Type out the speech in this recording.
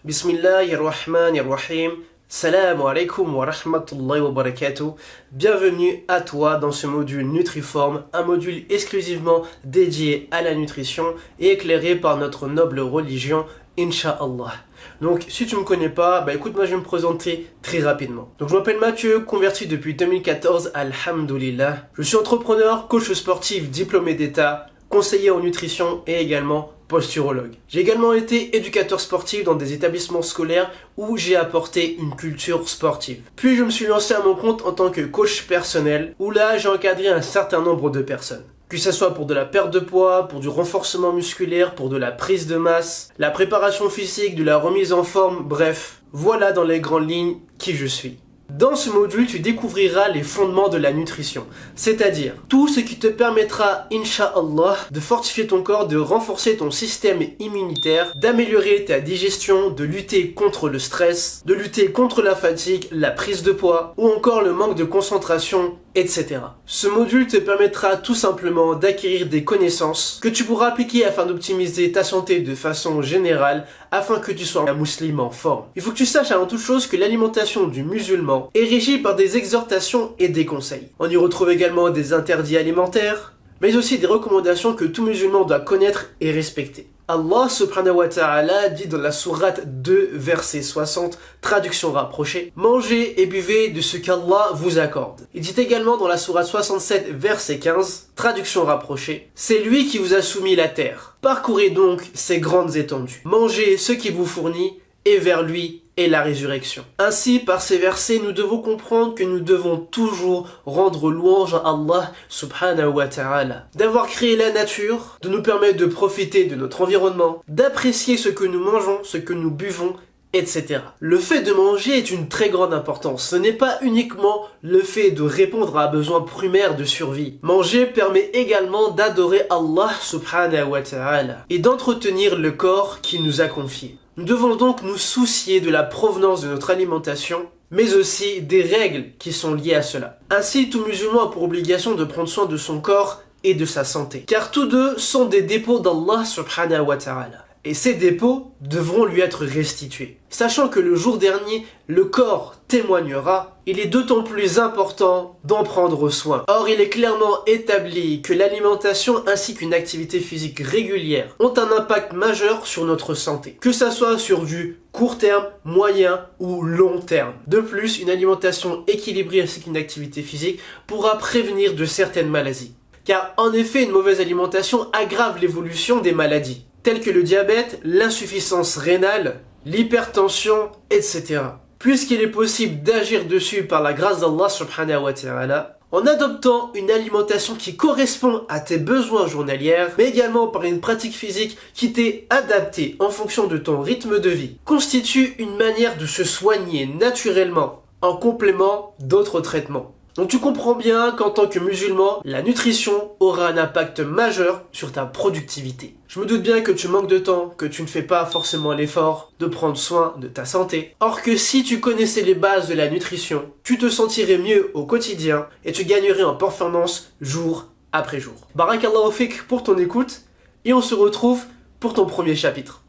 Bismillahirrahmanirrahim. Salam alaikum wa rahmatullahi wa barakatuh. Bienvenue à toi dans ce module Nutriform, un module exclusivement dédié à la nutrition et éclairé par notre noble religion, Inch'Allah. Donc si tu me connais pas, écoute, moi je vais me présenter très rapidement. Donc je m'appelle Mathieu, converti depuis 2014, alhamdoulilah. Je suis entrepreneur, coach sportif, diplômé d'état, conseiller en nutrition et également posturologue. J'ai également été éducateur sportif dans des établissements scolaires où j'ai apporté une culture sportive. Puis je me suis lancé à mon compte en tant que coach personnel, où là j'ai encadré un certain nombre de personnes. Que ce soit pour de la perte de poids, pour du renforcement musculaire, pour de la prise de masse, la préparation physique, de la remise en forme, bref, voilà dans les grandes lignes qui je suis. Dans ce module, tu découvriras les fondements de la nutrition, c'est-à-dire tout ce qui te permettra, Inch'Allah, de fortifier ton corps, de renforcer ton système immunitaire, d'améliorer ta digestion, de lutter contre le stress, de lutter contre la fatigue, la prise de poids ou encore le manque de concentration, etc. Ce module te permettra tout simplement d'acquérir des connaissances que tu pourras appliquer afin d'optimiser ta santé de façon générale afin que tu sois un musulman en forme. Il faut que tu saches avant toute chose que l'alimentation du musulman est régie par des exhortations et des conseils. On y retrouve également des interdits alimentaires, mais aussi des recommandations que tout musulman doit connaître et respecter. Allah subhanahu wa ta'ala dit dans la sourate 2 verset 60, traduction rapprochée, mangez et buvez de ce qu'Allah vous accorde. Il dit également dans la sourate 67 verset 15, traduction rapprochée, c'est lui qui vous a soumis la terre. Parcourez donc ces grandes étendues. Mangez ce qu'il vous fournit et vers lui est la résurrection. Ainsi, par ces versets, nous devons comprendre que nous devons toujours rendre louange à Allah subhanahu wa ta'ala, d'avoir créé la nature, de nous permettre de profiter de notre environnement, d'apprécier ce que nous mangeons, ce que nous buvons, etc. Le fait de manger est une très grande importance. Ce n'est pas uniquement le fait de répondre à un besoin primaire de survie. Manger permet également d'adorer Allah subhanahu wa ta'ala et d'entretenir le corps qu'il nous a confié. Nous devons donc nous soucier de la provenance de notre alimentation, mais aussi des règles qui sont liées à cela. Ainsi, tout musulman a pour obligation de prendre soin de son corps et de sa santé, car tous deux sont des dépôts d'Allah subhanahu wa ta'ala. Et ces dépôts devront lui être restitués. Sachant que le jour dernier, le corps témoignera, il est d'autant plus important d'en prendre soin. Or, il est clairement établi que l'alimentation ainsi qu'une activité physique régulière ont un impact majeur sur notre santé. Que ça soit sur du court terme, moyen ou long terme. De plus, une alimentation équilibrée ainsi qu'une activité physique pourra prévenir de certaines maladies. Car en effet, une mauvaise alimentation aggrave l'évolution des maladies, tels que le diabète, l'insuffisance rénale, l'hypertension, etc. Puisqu'il est possible d'agir dessus par la grâce d'Allah subhanahu wa ta'ala, en adoptant une alimentation qui correspond à tes besoins journaliers, mais également par une pratique physique qui t'est adaptée en fonction de ton rythme de vie, constitue une manière de se soigner naturellement, en complément d'autres traitements. Donc tu comprends bien qu'en tant que musulman, la nutrition aura un impact majeur sur ta productivité. Je me doute bien que tu manques de temps, que tu ne fais pas forcément l'effort de prendre soin de ta santé. Or que si tu connaissais les bases de la nutrition, tu te sentirais mieux au quotidien et tu gagnerais en performance jour après jour. Barakallahu fik pour ton écoute et on se retrouve pour ton premier chapitre.